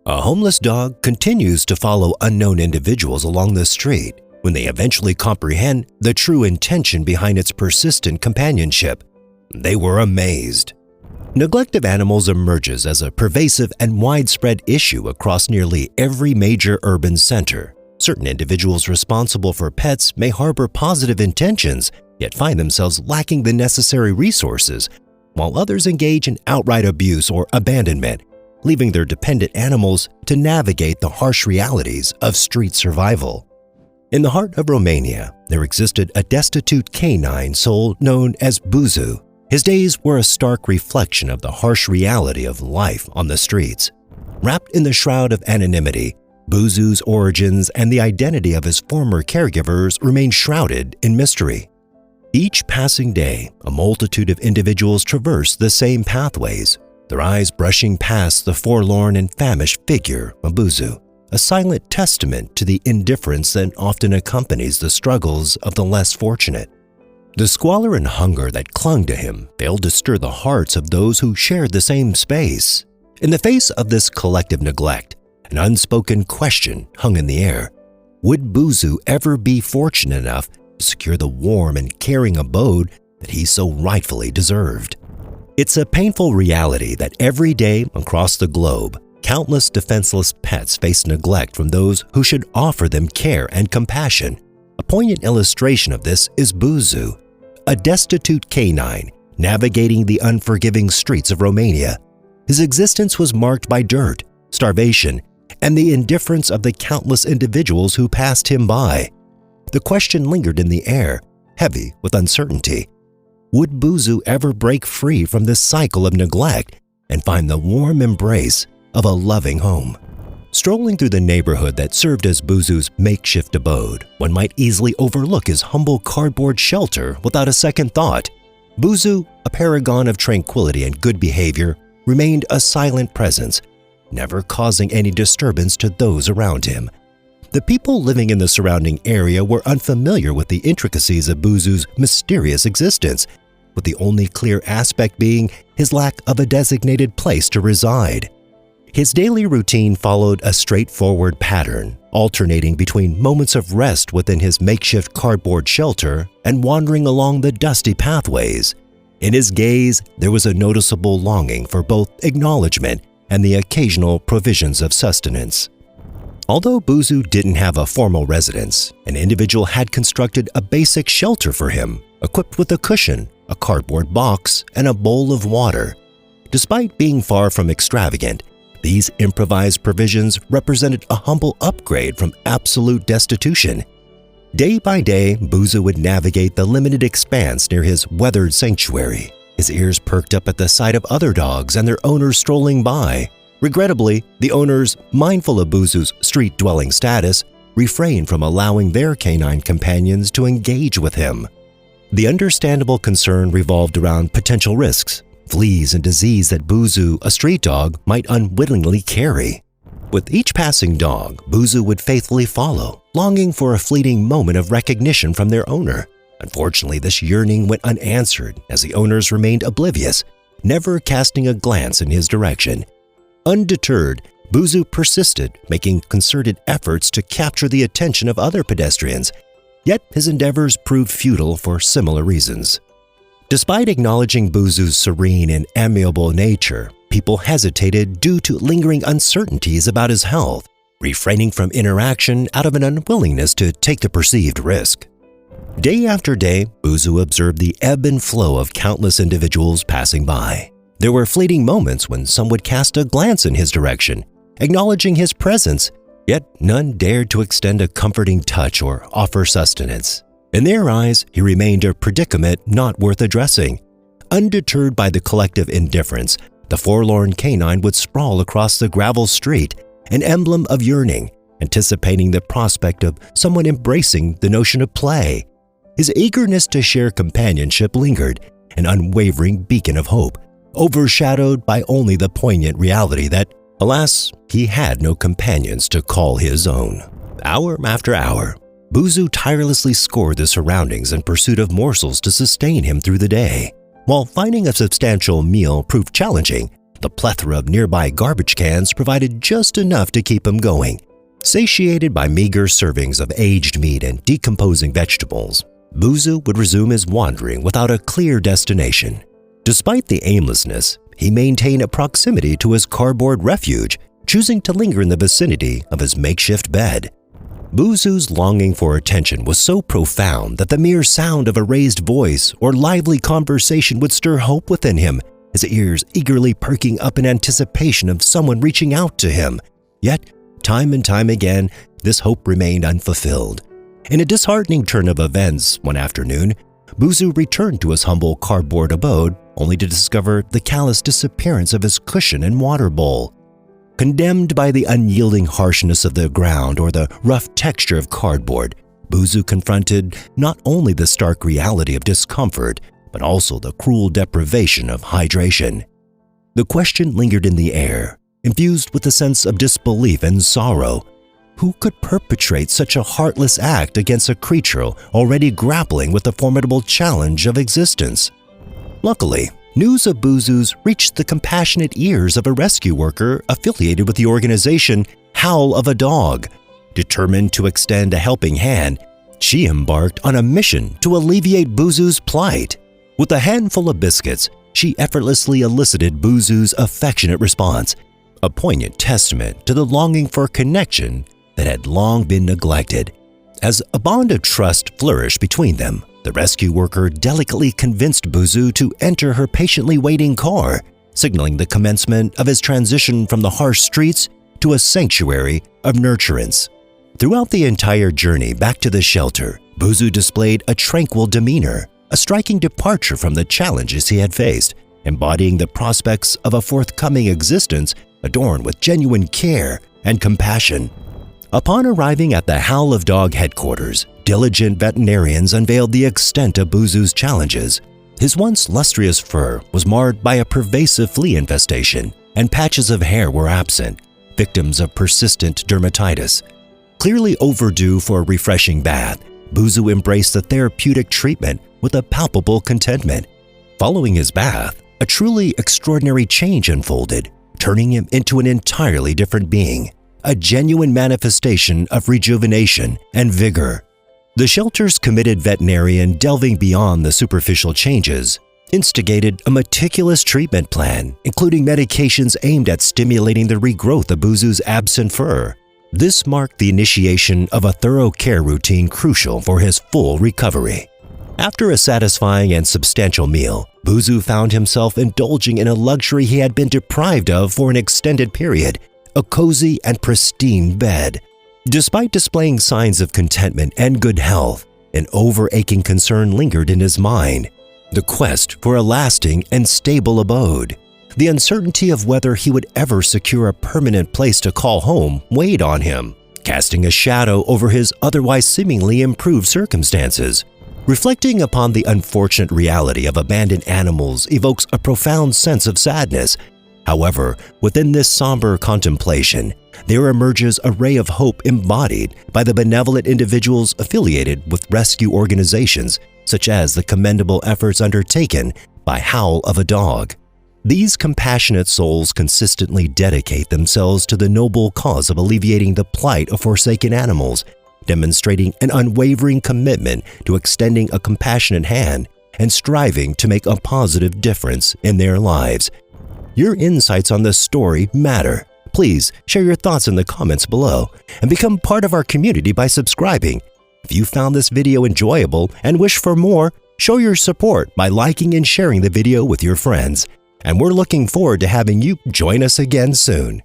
A homeless dog continues to follow unknown individuals along the street when they eventually comprehend the true intention behind its persistent companionship. They were amazed. Neglect of animals emerges as a pervasive and widespread issue across nearly every major urban center. Certain individuals responsible for pets may harbor positive intentions, yet find themselves lacking the necessary resources, while others engage in outright abuse or abandonment, leaving their dependent animals to navigate the harsh realities of street survival. In the heart of Romania, there existed a destitute canine soul known as Buzu. His days were a stark reflection of the harsh reality of life on the streets. Wrapped in the shroud of anonymity, Buzu's origins and the identity of his former caregivers remain shrouded in mystery. Each passing day, a multitude of individuals traverse the same pathways, their eyes brushing past the forlorn and famished figure of Buzu, a silent testament to the indifference that often accompanies the struggles of the less fortunate. The squalor and hunger that clung to him failed to stir the hearts of those who shared the same space. In the face of this collective neglect, an unspoken question hung in the air. Would Buzu ever be fortunate enough to secure the warm and caring abode that he so rightfully deserved? It's a painful reality that every day across the globe, countless defenseless pets face neglect from those who should offer them care and compassion. A poignant illustration of this is Buzu, a destitute canine navigating the unforgiving streets of Romania. His existence was marked by dirt, starvation, and the indifference of the countless individuals who passed him by. The question lingered in the air, heavy with uncertainty. Would Buzu ever break free from this cycle of neglect and find the warm embrace of a loving home? Strolling through the neighborhood that served as Buzu's makeshift abode, one might easily overlook his humble cardboard shelter without a second thought. Buzu, a paragon of tranquility and good behavior, remained a silent presence, never causing any disturbance to those around him. The people living in the surrounding area were unfamiliar with the intricacies of Buzu's mysterious existence, with the only clear aspect being his lack of a designated place to reside. His daily routine followed a straightforward pattern, alternating between moments of rest within his makeshift cardboard shelter and wandering along the dusty pathways. In his gaze, there was a noticeable longing for both acknowledgement and the occasional provisions of sustenance. Although Buzu didn't have a formal residence, an individual had constructed a basic shelter for him, equipped with a cushion, a cardboard box, and a bowl of water. Despite being far from extravagant, these improvised provisions represented a humble upgrade from absolute destitution. Day by day, Buzu would navigate the limited expanse near his weathered sanctuary, his ears perked up at the sight of other dogs and their owners strolling by. Regrettably, the owners, mindful of Buzu's street-dwelling status, refrained from allowing their canine companions to engage with him. The understandable concern revolved around potential risks, fleas and disease that Buzu, a street dog, might unwittingly carry. With each passing dog, Buzu would faithfully follow, longing for a fleeting moment of recognition from their owner. Unfortunately, this yearning went unanswered as the owners remained oblivious, never casting a glance in his direction. Undeterred, Buzu persisted, making concerted efforts to capture the attention of other pedestrians, yet his endeavors proved futile for similar reasons. Despite acknowledging Buzu's serene and amiable nature, people hesitated due to lingering uncertainties about his health, refraining from interaction out of an unwillingness to take the perceived risk. Day after day, Buzu observed the ebb and flow of countless individuals passing by. There were fleeting moments when some would cast a glance in his direction, acknowledging his presence, yet none dared to extend a comforting touch or offer sustenance. In their eyes, he remained a predicament not worth addressing. Undeterred by the collective indifference, the forlorn canine would sprawl across the gravel street, an emblem of yearning, anticipating the prospect of someone embracing the notion of play. His eagerness to share companionship lingered, an unwavering beacon of hope, overshadowed by only the poignant reality that, alas, he had no companions to call his own. Hour after hour, Buzu tirelessly scoured the surroundings in pursuit of morsels to sustain him through the day. While finding a substantial meal proved challenging, The plethora of nearby garbage cans provided just enough to keep him going. Satiated by meager servings of aged meat and decomposing vegetables, Buzu would resume his wandering without a clear destination. Despite the aimlessness, he maintained a proximity to his cardboard refuge, choosing to linger in the vicinity of his makeshift bed. Buzu's longing for attention was so profound that the mere sound of a raised voice or lively conversation would stir hope within him, his ears eagerly perking up in anticipation of someone reaching out to him. Yet, time and time again, this hope remained unfulfilled. In a disheartening turn of events one afternoon, Buzu returned to his humble cardboard abode only to discover the callous disappearance of his cushion and water bowl. Condemned by the unyielding harshness of the ground or the rough texture of cardboard, Buzu confronted not only the stark reality of discomfort, but also the cruel deprivation of hydration. The question lingered in the air, infused with a sense of disbelief and sorrow. Who could perpetrate such a heartless act against a creature already grappling with the formidable challenge of existence? Luckily, news of Buzu's reached the compassionate ears of a rescue worker affiliated with the organization Howl of a Dog. Determined to extend a helping hand, she embarked on a mission to alleviate Buzu's plight. With a handful of biscuits, she effortlessly elicited Buzu's affectionate response, a poignant testament to the longing for connection that had long been neglected. As a bond of trust flourished between them, the rescue worker delicately convinced Buzu to enter her patiently waiting car, signaling the commencement of his transition from the harsh streets to a sanctuary of nurturance. Throughout the entire journey back to the shelter, Buzu displayed a tranquil demeanor, a striking departure from the challenges he had faced, embodying the prospects of a forthcoming existence adorned with genuine care and compassion. Upon arriving at the Howl of Dog headquarters, diligent veterinarians unveiled the extent of Buzu's challenges. His once lustrous fur was marred by a pervasive flea infestation, and patches of hair were absent, victims of persistent dermatitis. Clearly overdue for a refreshing bath, Buzu embraced the therapeutic treatment with a palpable contentment. Following his bath, a truly extraordinary change unfolded, turning him into an entirely different being, a genuine manifestation of rejuvenation and vigor. The shelter's committed veterinarian, delving beyond the superficial changes, instigated a meticulous treatment plan, including medications aimed at stimulating the regrowth of Buzu's absent fur. This marked the initiation of a thorough care routine crucial for his full recovery. After a satisfying and substantial meal, Buzu found himself indulging in a luxury he had been deprived of for an extended period: a cozy and pristine bed. Despite displaying signs of contentment and good health, an overaching concern lingered in his mind: the quest for a lasting and stable abode. The uncertainty of whether he would ever secure a permanent place to call home weighed on him, casting a shadow over his otherwise seemingly improved circumstances. Reflecting upon the unfortunate reality of abandoned animals evokes a profound sense of sadness. However, within this somber contemplation, there emerges a ray of hope embodied by the benevolent individuals affiliated with rescue organizations, such as the commendable efforts undertaken by Howl of a Dog. These compassionate souls consistently dedicate themselves to the noble cause of alleviating the plight of forsaken animals, demonstrating an unwavering commitment to extending a compassionate hand and striving to make a positive difference in their lives. Your insights on this story matter. Please share your thoughts in the comments below and become part of our community by subscribing. If you found this video enjoyable and wish for more, show your support by liking and sharing the video with your friends. And we're looking forward to having you join us again soon.